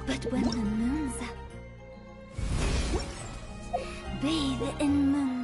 But when the moon's up, bathe in moonlight.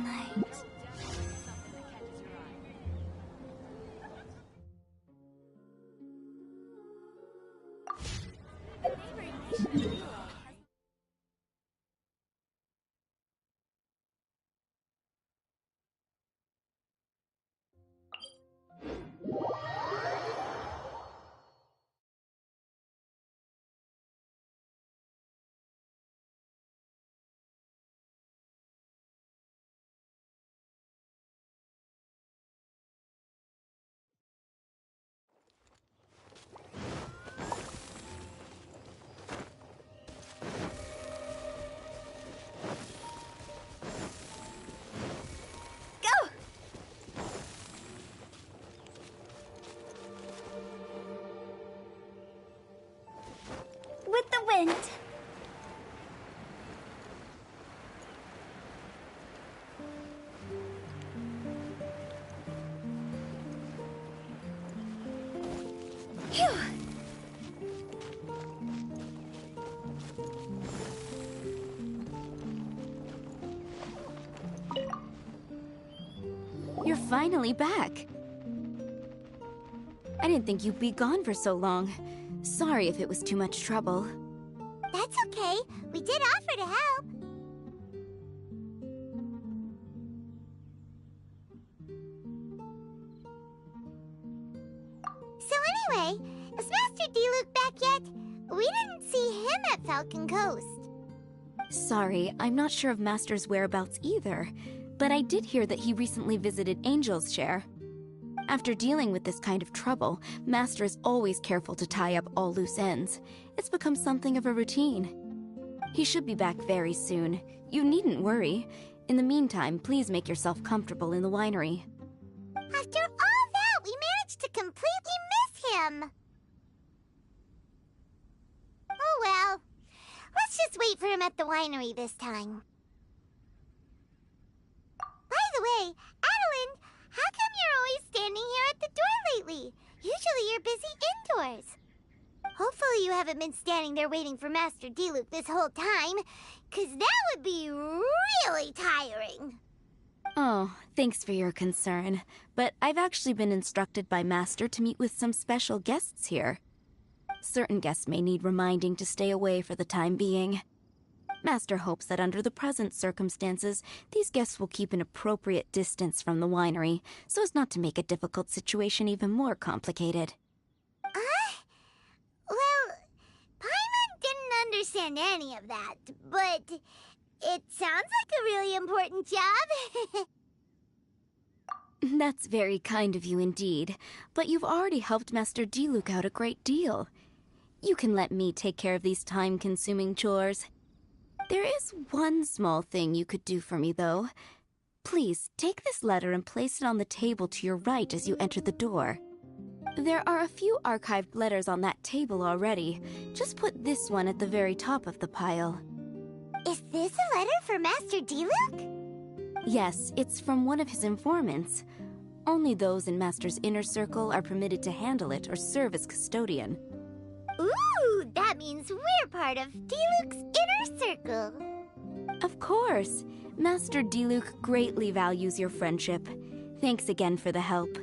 With the wind. Phew. You're finally back. I didn't think you'd be gone for so long. Sorry if it was too much trouble. That's okay. We did offer to help. So anyway, is Master Diluc back yet? We didn't see him at Falcon Coast. Sorry, I'm not sure of Master's whereabouts either, but I did hear that he recently visited Angel's Share. After dealing with this kind of trouble, Master is always careful to tie up all loose ends. It's become something of a routine. He should be back very soon. You needn't worry. In the meantime, please make yourself comfortable in the winery. After all that, we managed to completely miss him. Oh well. Let's just wait for him at the winery this time. By the way, Adeline, how come you're always standing here at the door lately? Usually you're busy indoors. Hopefully you haven't been standing there waiting for Master Diluc this whole time, 'cause that would be really tiring. Oh, thanks for your concern. But I've actually been instructed by Master to meet with some special guests here. Certain guests may need reminding to stay away for the time being. Master hopes that under the present circumstances, these guests will keep an appropriate distance from the winery, so as not to make a difficult situation even more complicated. Well, Paimon didn't understand any of that, but it sounds like a really important job. That's very kind of you indeed, but you've already helped Master Diluc out a great deal. You can let me take care of these time-consuming chores. There is one small thing you could do for me, though. Please, take this letter and place it on the table to your right as you enter the door. There are a few archived letters on that table already. Just put this one at the very top of the pile. Is this a letter for Master Diluc? Yes, it's from one of his informants. Only those in Master's inner circle are permitted to handle it or serve as custodian. Ooh, that means we're part of Diluc's inner circle. Of course. Master Diluc greatly values your friendship. Thanks again for the help.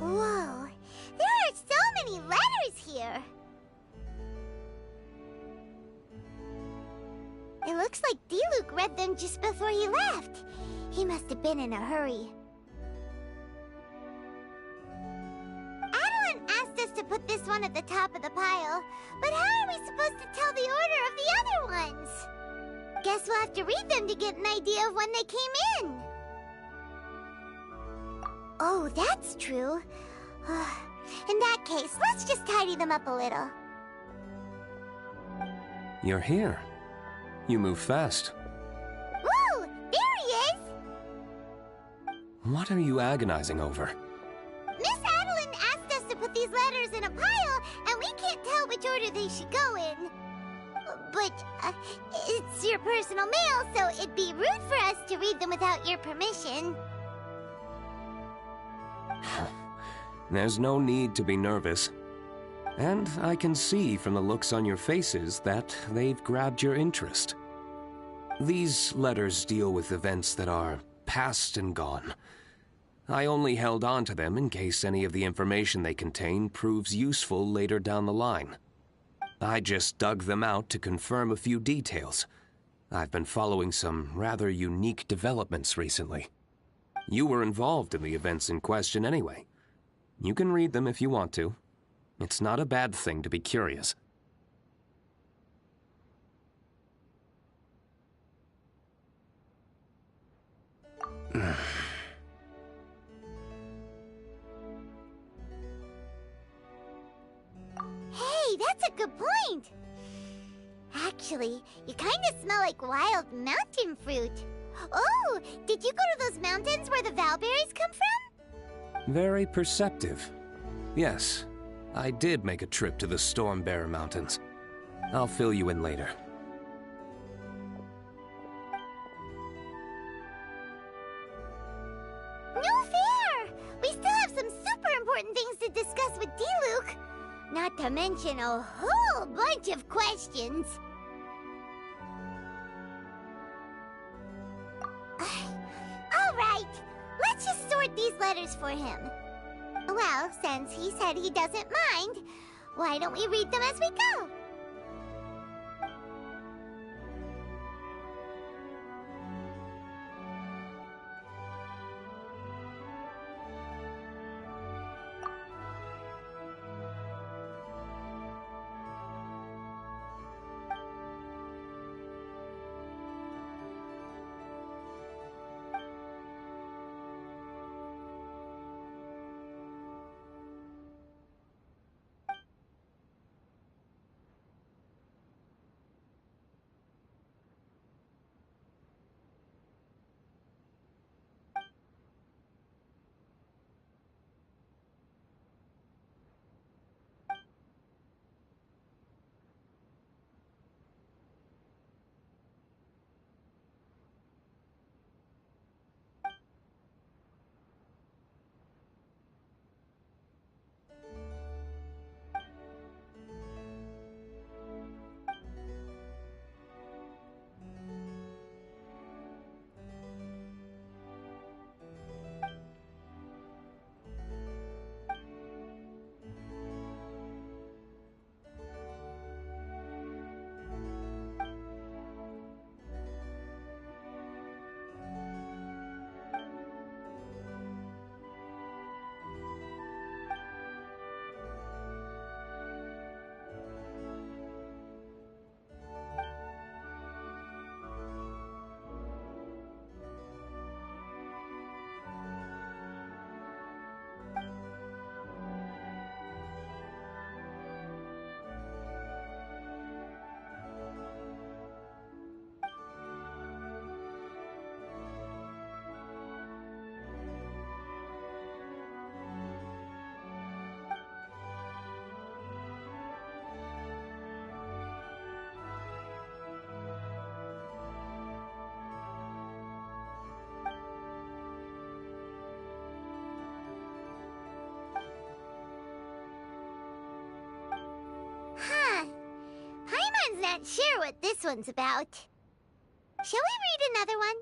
Whoa, there are so many letters here. It looks like Diluc read them just before he left. He must have been in a hurry. Adeline asked us to put this one at the top of the pile, but how are we supposed to tell the order of the other ones? Guess we'll have to read them to get an idea of when they came in. Oh, that's true. In that case, let's just tidy them up a little. You're here. You move fast. Woo! There he is! What are you agonizing over? Miss Adeline asked us to put these letters in a pile, and we can't tell which order they should go in. But, it's your personal mail, so it'd be rude for us to read them without your permission. There's no need to be nervous. And I can see from the looks on your faces that they've grabbed your interest. These letters deal with events that are past and gone. I only held on to them in case any of the information they contain proves useful later down the line. I just dug them out to confirm a few details. I've been following some rather unique developments recently. You were involved in the events in question anyway. You can read them if you want to. It's not a bad thing to be curious. Hey, that's a good point. Actually, you kind of smell like wild mountain fruit. Oh, did you go to those mountains where the valberries come from? Very perceptive. Yes, I did make a trip to the Stormbearer Mountains. I'll fill you in later. No fair! We still have some super important things to discuss with Diluc. Not to mention a whole bunch of questions. All right, let's just sort these letters for him. Well, since he said he doesn't mind, why don't we read them as we go? Huh. Paimon's not sure what this one's about. Shall we read another one?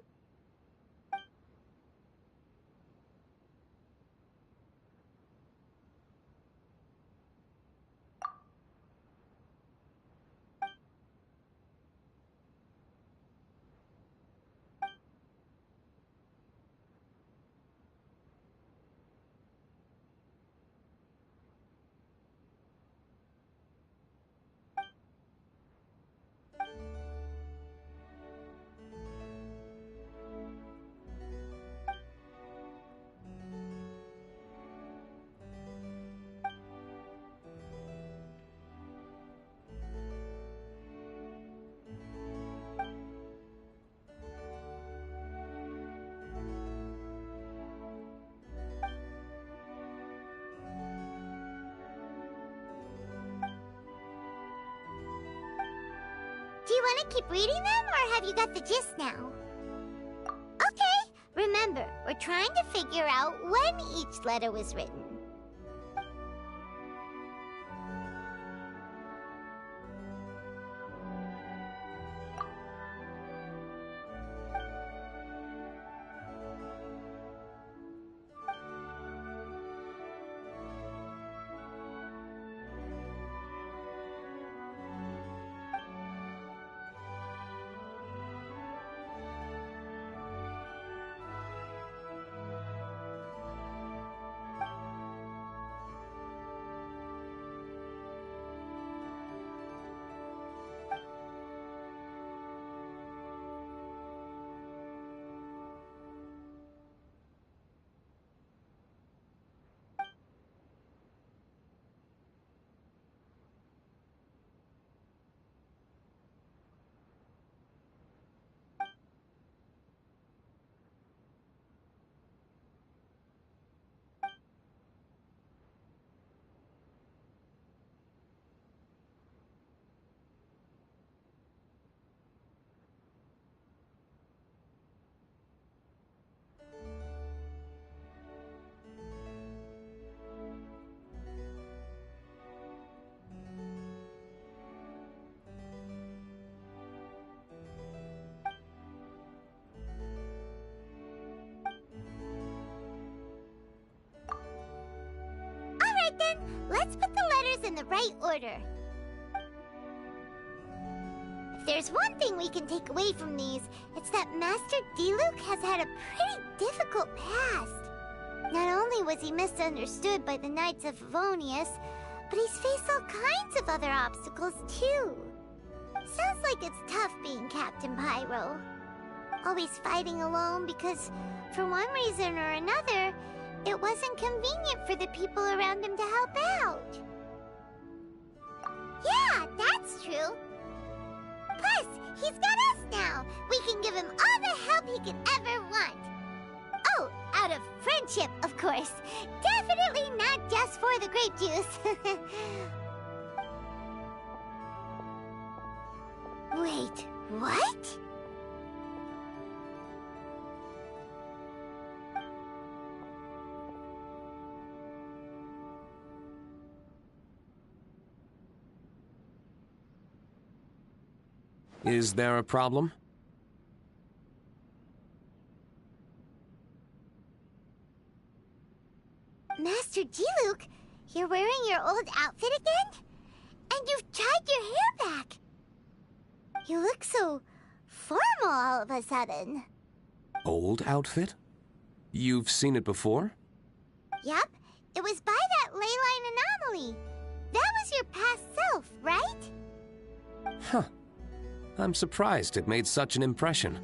keep reading them, or have you got the gist now? Okay, remember, we're trying to figure out when each letter was written. Then, let's put the letters in the right order. If there's one thing we can take away from these, it's that Master Diluc has had a pretty difficult past. Not only was he misunderstood by the Knights of Favonius, but he's faced all kinds of other obstacles too. Sounds like it's tough being Captain Pyro. Always fighting alone because, for one reason or another, it wasn't convenient for the people around him to help out. Yeah, that's true. Plus, he's got us now. We can give him all the help he could ever want. Oh, out of friendship, of course. Definitely not just for the grape juice. Wait, what? Is there a problem? Master Diluc, you're wearing your old outfit again? And you've tied your hair back. You look so formal all of a sudden. Old outfit? You've seen it before? Yup, it was by that ley line anomaly. That was your past self, right? Huh. I'm surprised it made such an impression.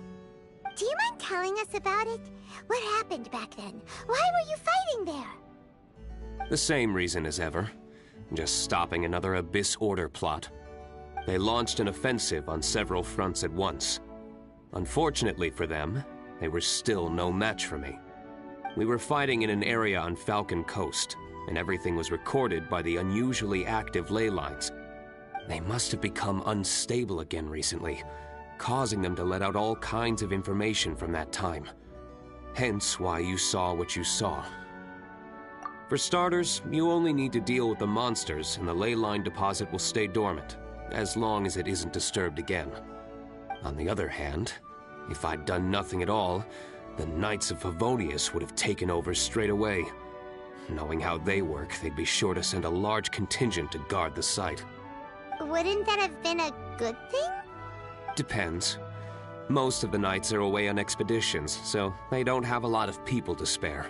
Do you mind telling us about it? What happened back then? Why were you fighting there? The same reason as ever. Just stopping another Abyss Order plot. They launched an offensive on several fronts at once. Unfortunately for them, they were still no match for me. We were fighting in an area on Falcon Coast, and everything was recorded by the unusually active ley lines. They must have become unstable again recently, causing them to let out all kinds of information from that time. Hence why you saw what you saw. For starters, you only need to deal with the monsters and the ley line deposit will stay dormant, as long as it isn't disturbed again. On the other hand, if I'd done nothing at all, the Knights of Favonius would have taken over straight away. Knowing how they work, they'd be sure to send a large contingent to guard the site. Wouldn't that have been a good thing? Depends. Most of the knights are away on expeditions, so they don't have a lot of people to spare.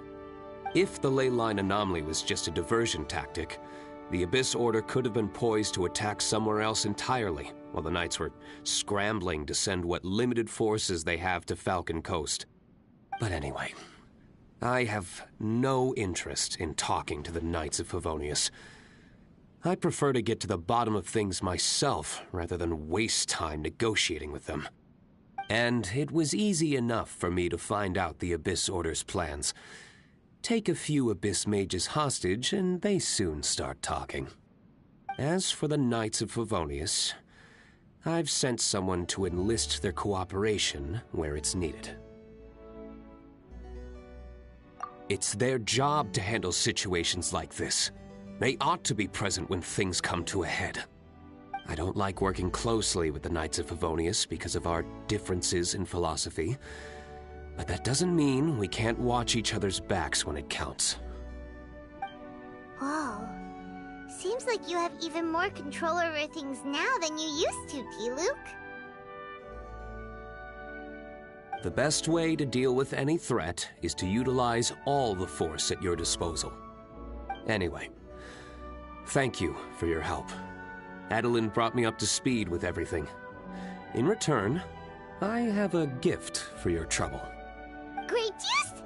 If the ley line anomaly was just a diversion tactic, the Abyss Order could have been poised to attack somewhere else entirely, while the knights were scrambling to send what limited forces they have to Falcon Coast. But anyway, I have no interest in talking to the Knights of Favonius. I prefer to get to the bottom of things myself, rather than waste time negotiating with them. And it was easy enough for me to find out the Abyss Order's plans. Take a few Abyss Mages hostage, and they soon start talking. As for the Knights of Favonius, I've sent someone to enlist their cooperation where it's needed. It's their job to handle situations like this. They ought to be present when things come to a head. I don't like working closely with the Knights of Favonius because of our differences in philosophy, but that doesn't mean we can't watch each other's backs when it counts. Whoa. Seems like you have even more control over things now than you used to, Diluc. The best way to deal with any threat is to utilize all the force at your disposal. Anyway, thank you for your help. Adeline brought me up to speed with everything. In return, I have a gift for your trouble. Grape juice?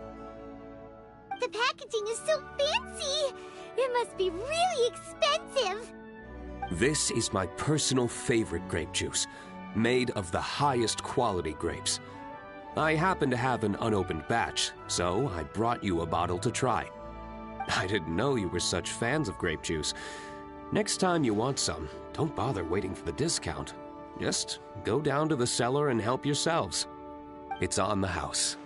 The packaging is so fancy! It must be really expensive! This is my personal favorite grape juice, made of the highest quality grapes. I happen to have an unopened batch, so I brought you a bottle to try. I didn't know you were such fans of grape juice. Next time you want some, don't bother waiting for the discount. Just go down to the cellar and help yourselves. It's on the house.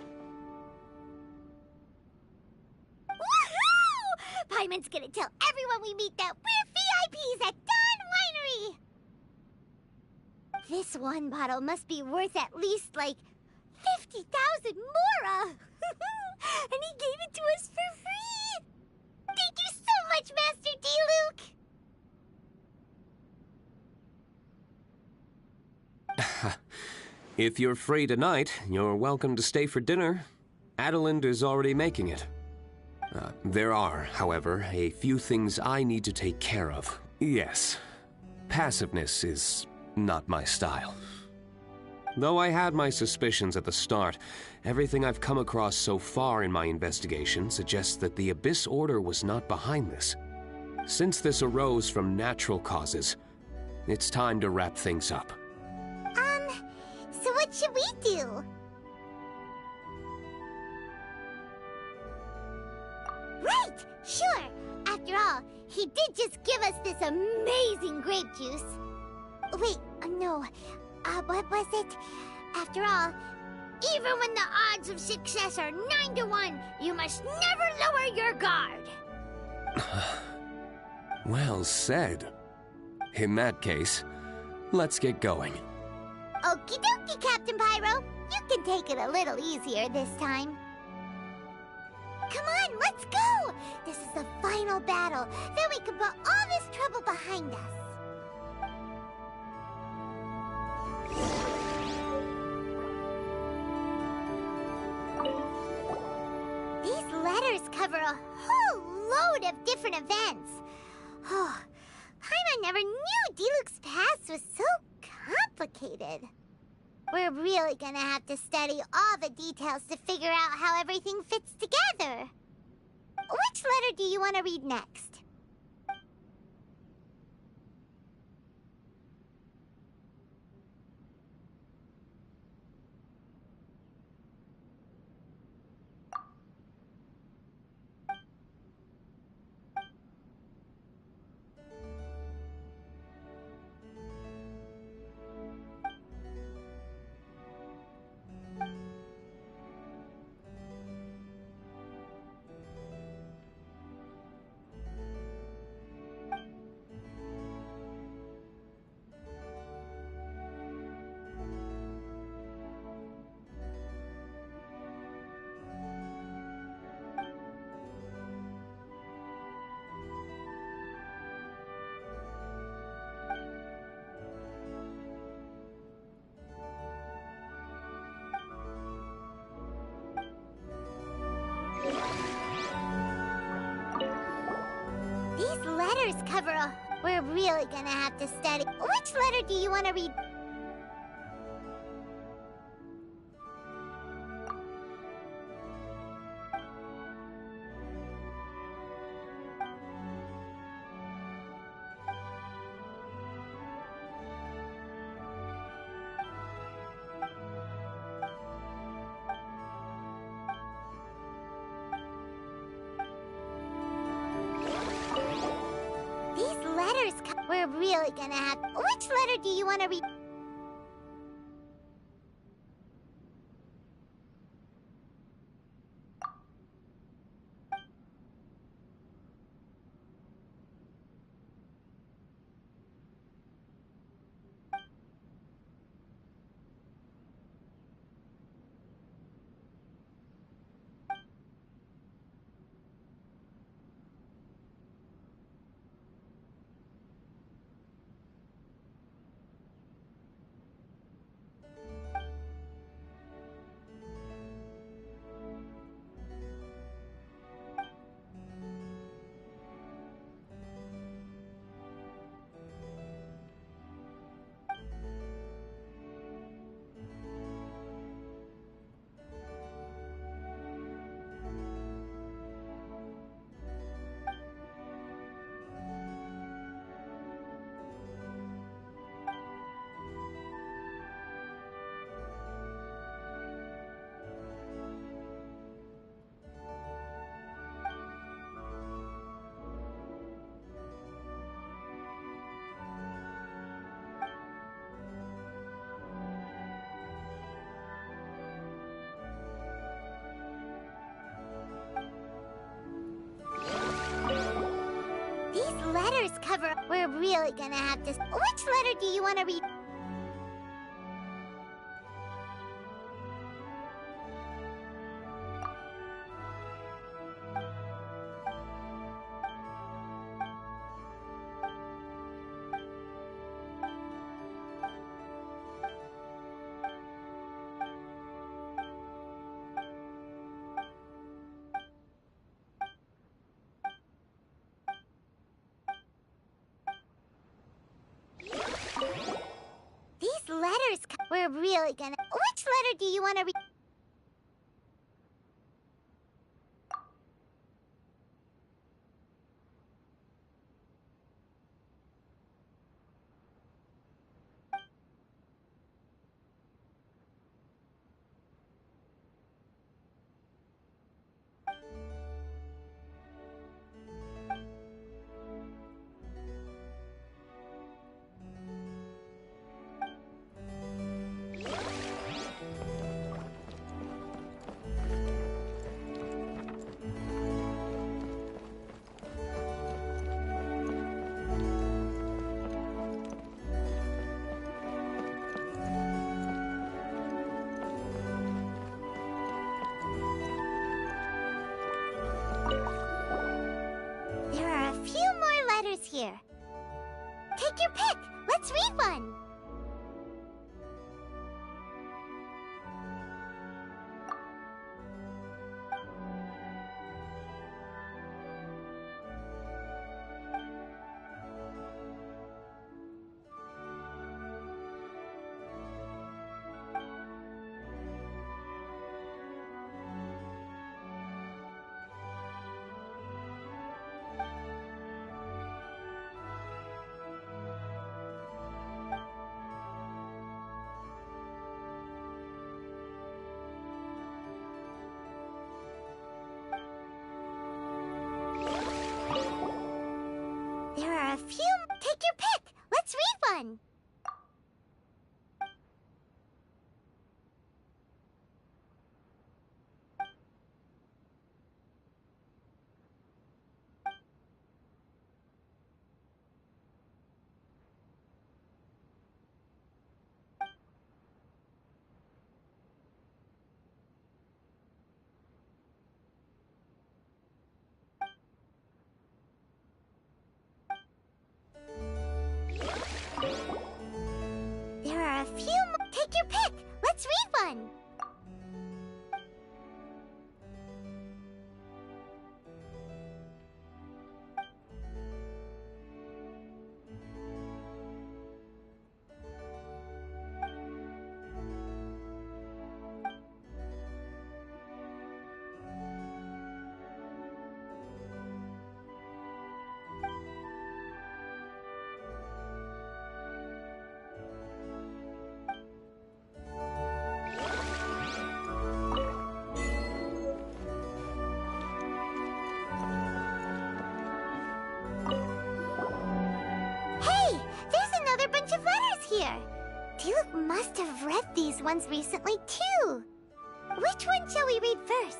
Woohoo! Paimon's gonna tell everyone we meet that we're VIPs at Dawn Winery! This one bottle must be worth at least, like, 50,000 mora! And he gave it to us for free! Thank you so much, Master Diluc! If you're free tonight, you're welcome to stay for dinner. Adeline is already making it. There are, however, a few things I need to take care of. Yes, passiveness is not my style. Though I had my suspicions at the start, everything I've come across so far in my investigation suggests that the Abyss Order was not behind this. Since this arose from natural causes, it's time to wrap things up. So what should we do? Right! Sure! After all, he did just give us this amazing grape juice. Wait, no. What was it? After all, even when the odds of success are 9 to 1, you must never lower your guard. Well said. In that case, let's get going. Okie dokie, Captain Pyro. You can take it a little easier this time. Come on, let's go! This is the final battle. Then we can put all this trouble behind us. These letters cover a whole load of different events. Oh, Paimon never knew Diluc's past was so complicated. We're really gonna have to study all the details to figure out how everything fits together. Which letter do you want to read next? These letters cover a... We're really gonna have to study... Which letter do you want to read? We're really gonna have... Which letter do you want to read? We're really gonna have to... Which letter do you want to read? These letters... We're really gonna... Which letter do you want to read? There are a few more letters here. Take your pick. Let's read one. There are a few... Take your pick. Let's read one. There are a few more... Take your pick. Let's read one. Hey, there's another bunch of letters here. Diluc must have read these ones recently, too. Which one shall we read first?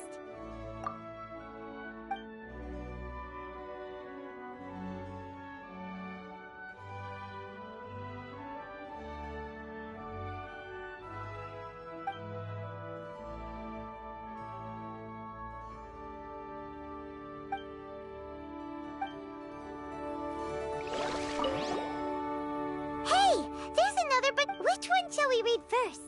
Hey, there's another, but which one shall we read first?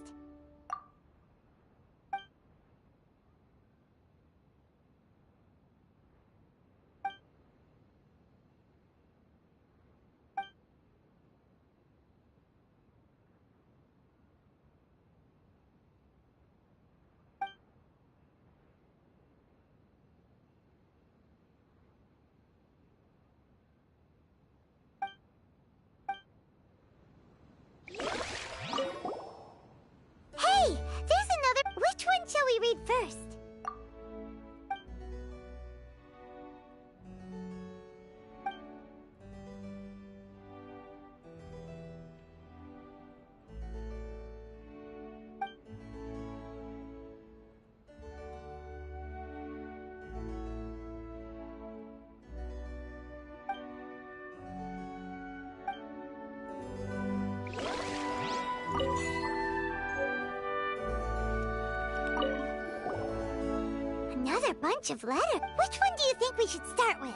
Another bunch of letters. Which one do you think we should start with?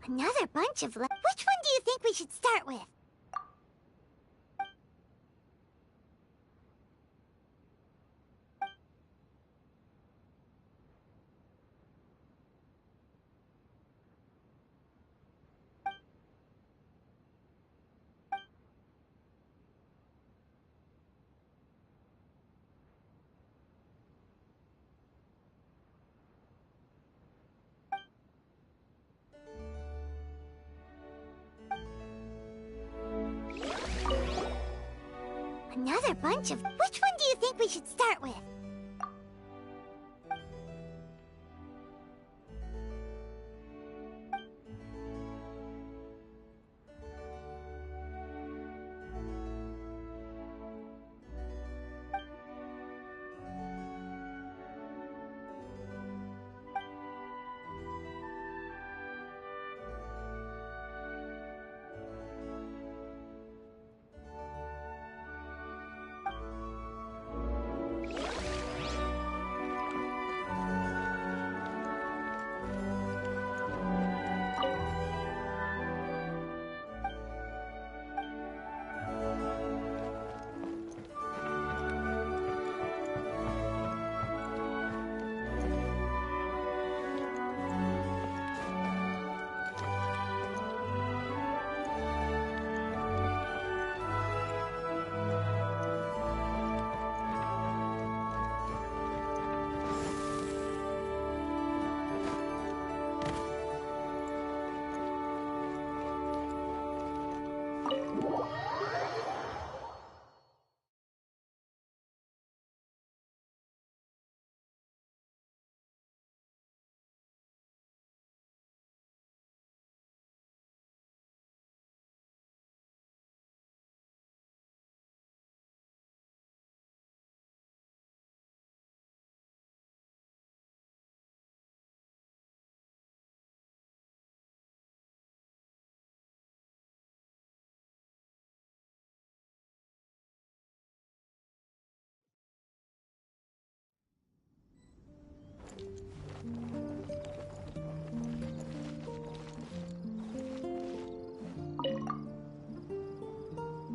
Another bunch of letters. Which one do you think we should start with? Another bunch of... Which one do you think we should start with?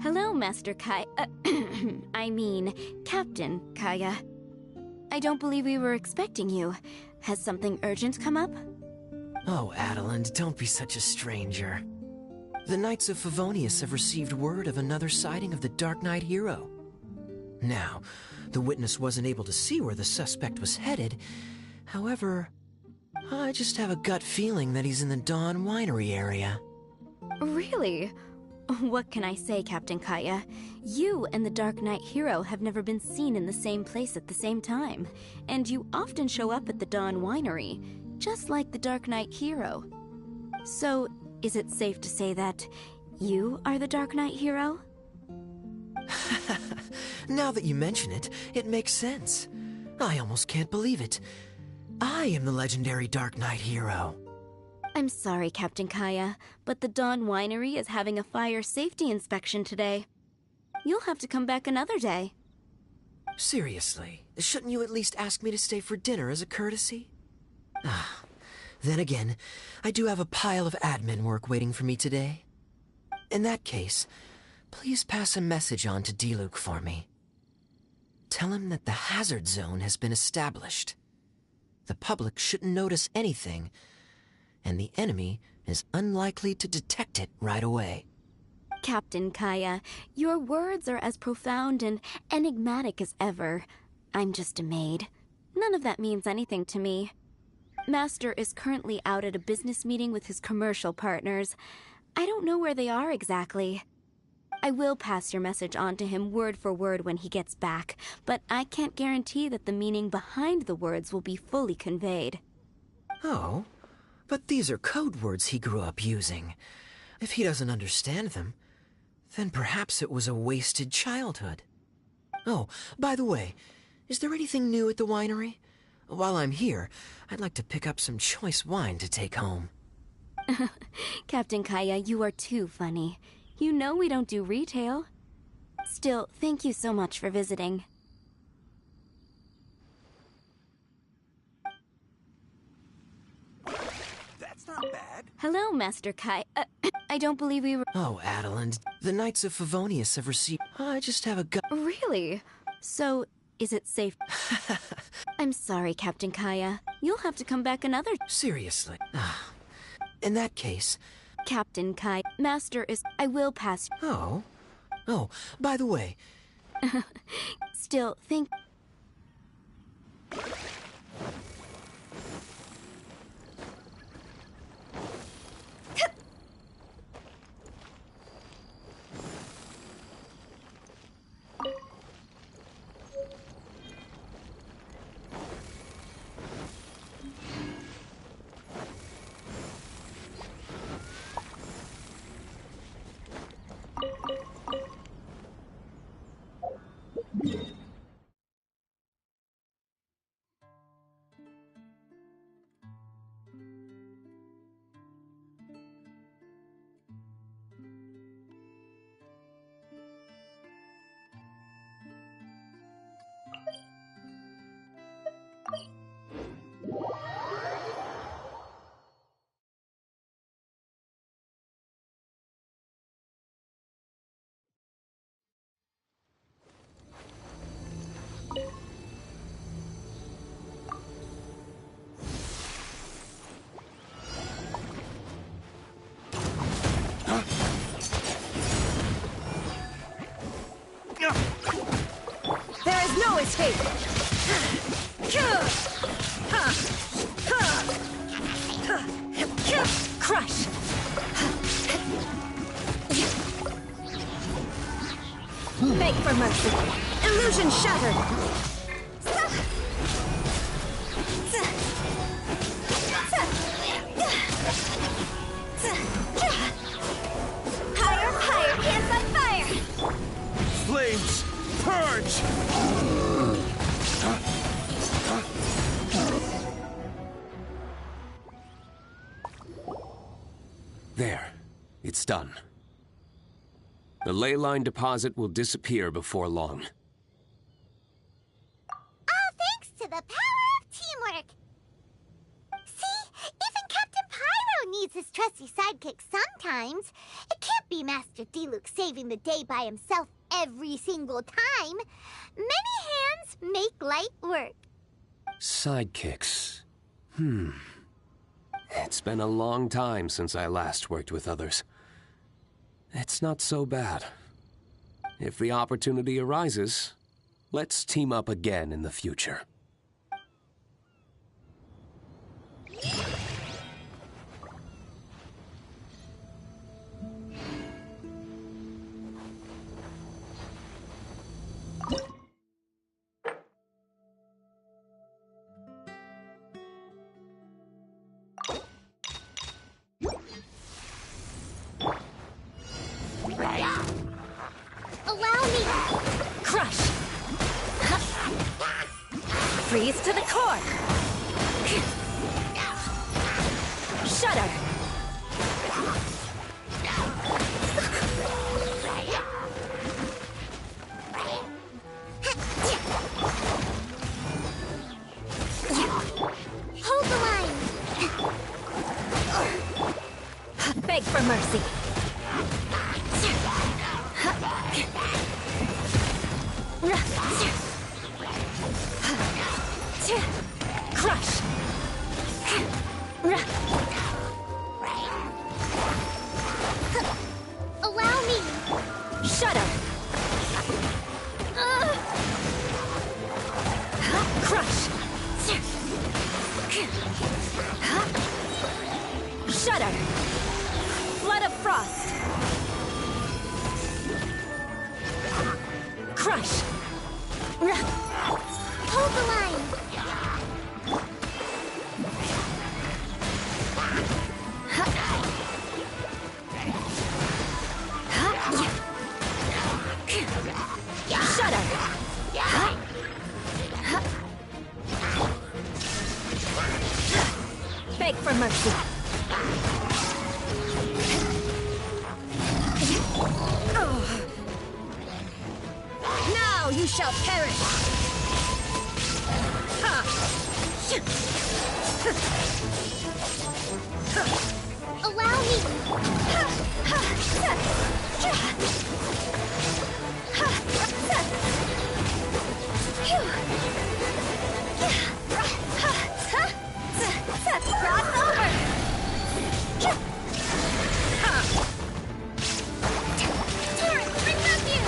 Hello, Master Kai... I mean, Captain Kaya. I don't believe we were expecting you. Has something urgent come up? Oh, Adeline, don't be such a stranger. The Knights of Favonius have received word of another sighting of the Dark Knight hero. Now, the witness wasn't able to see where the suspect was headed. However, I just have a gut feeling that he's in the Dawn Winery area. Really? What can I say, Captain Kaya? You and the Dark Knight hero have never been seen in the same place at the same time, and you often show up at the Dawn Winery, just like the Dark Knight hero. So, is it safe to say that you are the Dark Knight hero? Now that you mention it, it makes sense. I almost can't believe it. I am the legendary Dark Knight hero. I'm sorry, Captain Kaya, but the Dawn Winery is having a fire safety inspection today. You'll have to come back another day. Seriously, shouldn't you at least ask me to stay for dinner as a courtesy? Then again, I do have a pile of admin work waiting for me today. In that case, please pass a message on to Diluc for me. Tell him that the hazard zone has been established. The public shouldn't notice anything, and the enemy is unlikely to detect it right away. Captain Kaya, your words are as profound and enigmatic as ever. I'm just a maid. None of that means anything to me. Master is currently out at a business meeting with his commercial partners. I don't know where they are exactly. I will pass your message on to him word for word when he gets back, but I can't guarantee that the meaning behind the words will be fully conveyed. Oh, but these are code words he grew up using. If he doesn't understand them, then perhaps it was a wasted childhood. Oh, by the way, is there anything new at the winery? While I'm here, I'd like to pick up some choice wine to take home. Captain Kaya, you are too funny. You know we don't do retail. Still, thank you so much for visiting. That's not bad. Hello, Master Kai. I don't believe we were... Oh, Adeline, the Knights of Favonius have received... I just have a Really? So, is it safe? I'm sorry, Captain Kaya. You'll have to come back another... Seriously. In that case... Captain Kai, Master is... I will pass... Oh, by the way... Still, thank... There is no escape! Crush! Beg for mercy! Illusion shattered! Higher, higher, hands on fire! Flames, purge! There. It's done. The ley line deposit will disappear before long. All thanks to the power of teamwork. See, even Captain Pyro needs his trusty sidekick sometimes. It can't be Master D-Luke saving the day by himself every single time. Many hands make light work. Sidekicks. It's been a long time since I last worked with others. It's not so bad. If the opportunity arises, let's team up again in the future. Allow me. Crush! Freeze to the core! Shudder! Hold the line. Beg for mercy! Crush! Allow me. Shudder! Crush! Shudder! Flood of frost! Crush! Hold the line! Shudder! Beg for mercy! Now you shall perish! Allow me! Cross over! Torrent, I love you!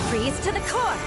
Freeze to the core!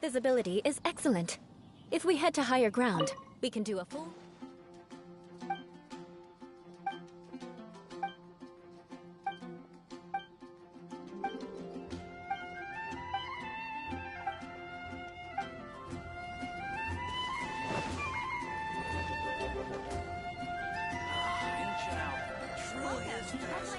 Visibility is excellent. If we head to higher ground, We can do a full... Truly is fast.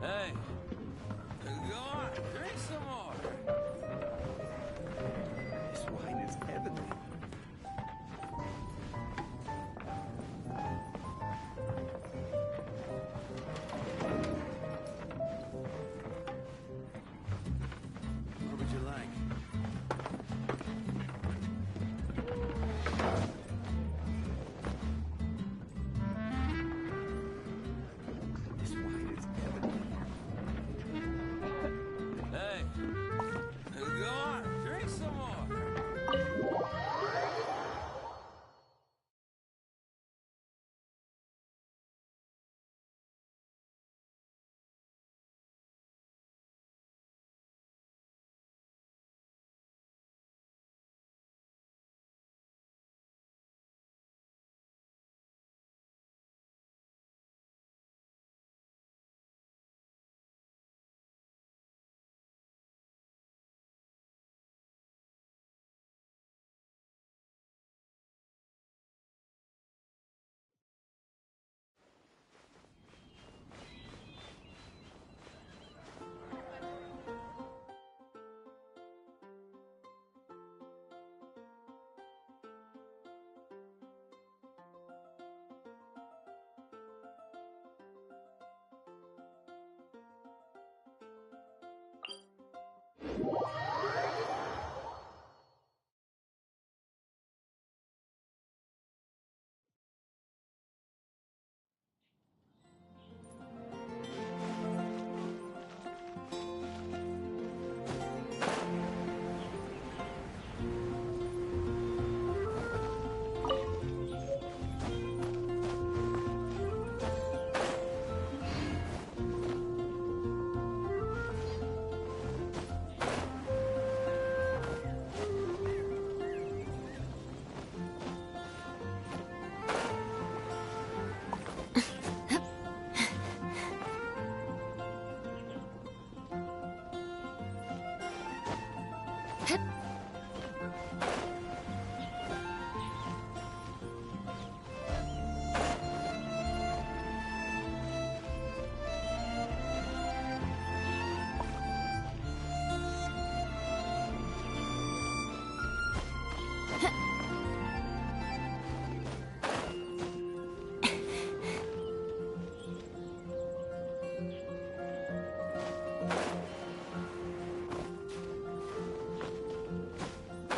Hey, go on, drink some more. This wine is heavenly. What would you like? This wine is heavenly. Hey, go on, drink some more.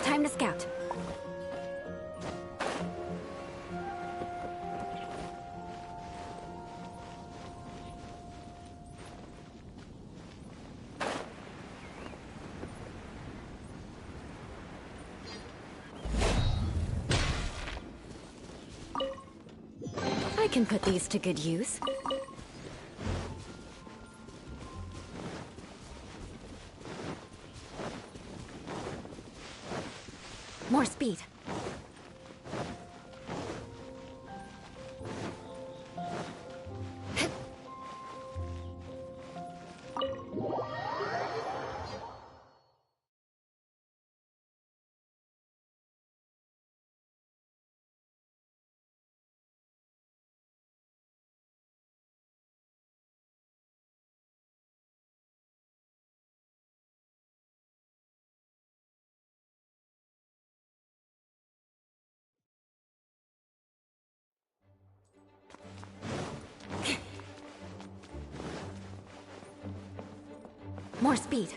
Time to scout. I can put these to good use. More speed. More speed.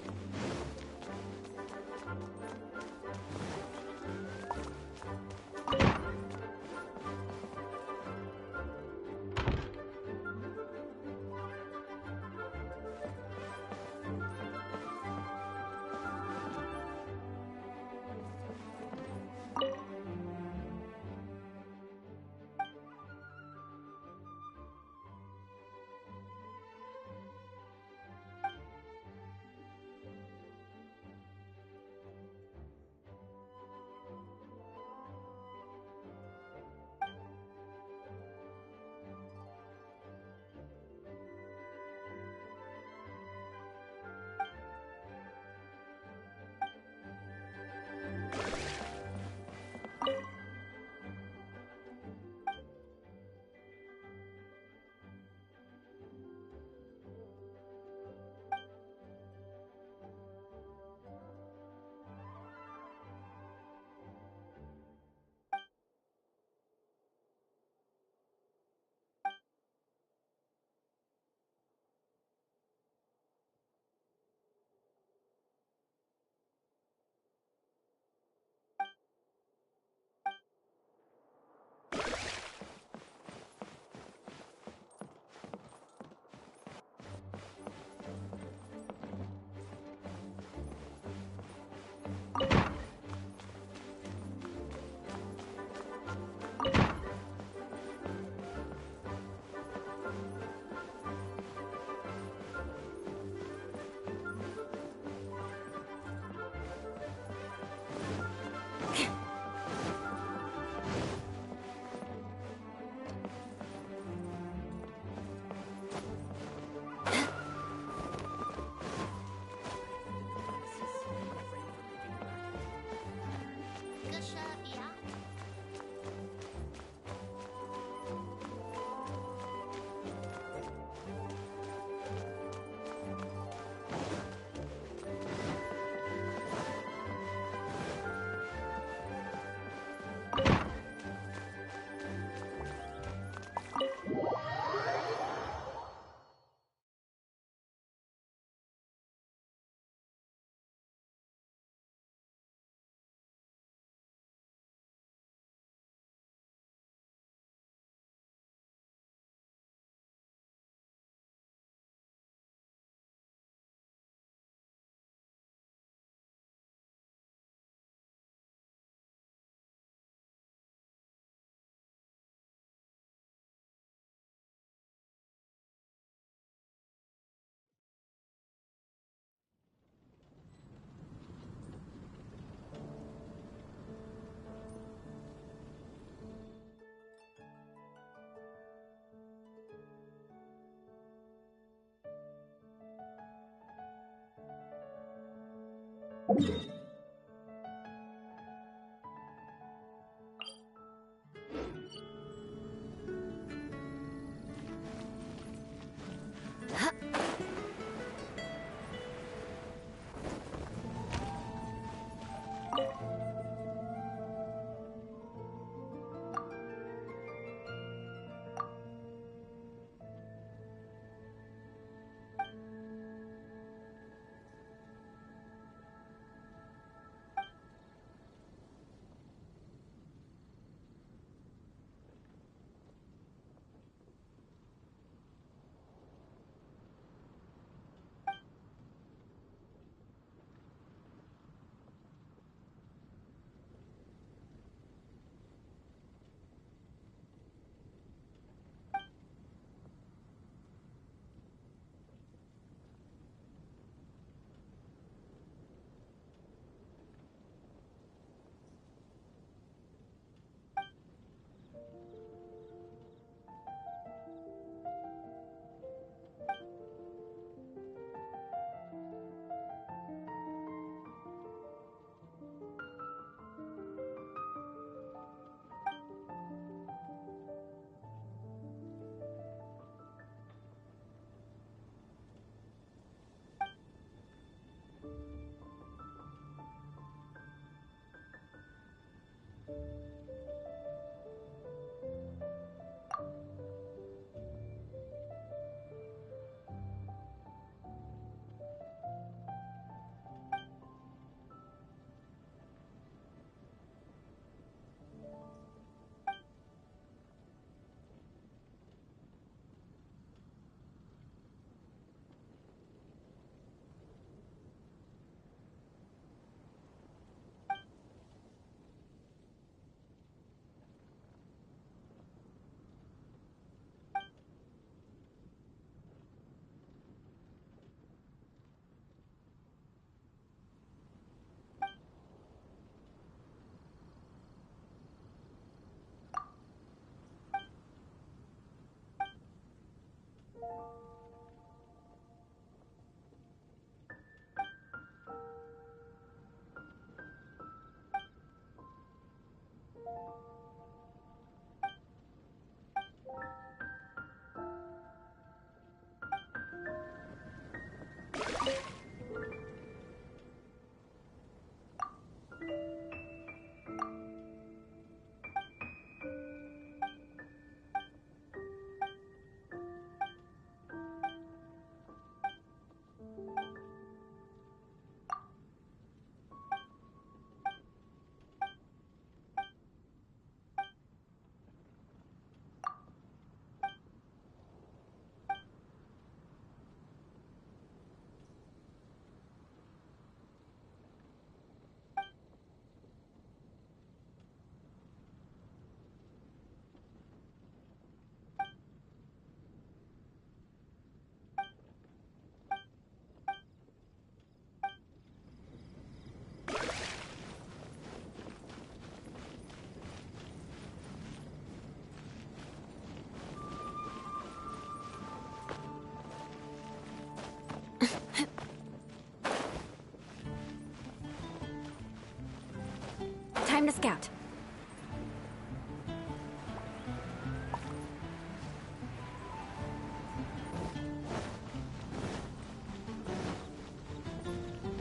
Time to scout.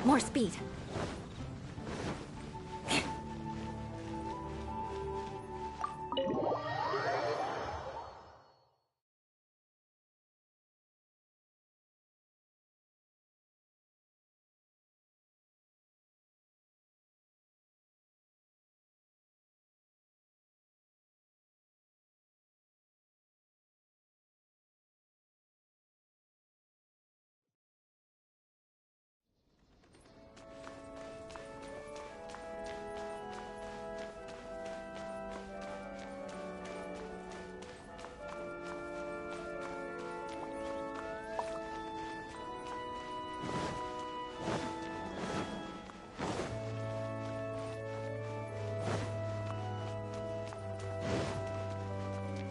More speed.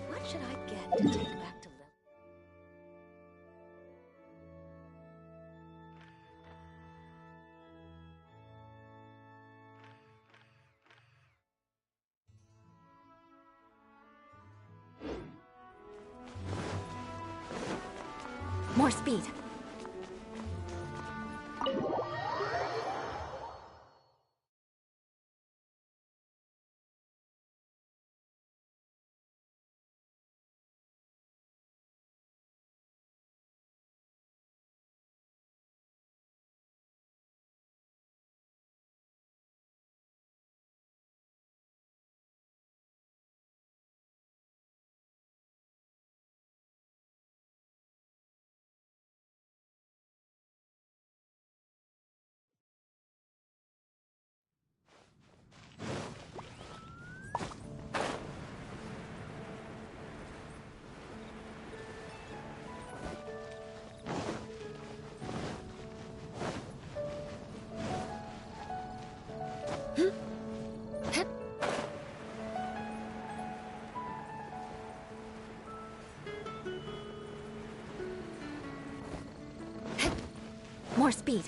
What should I get to take back to Lily? More speed. More speed.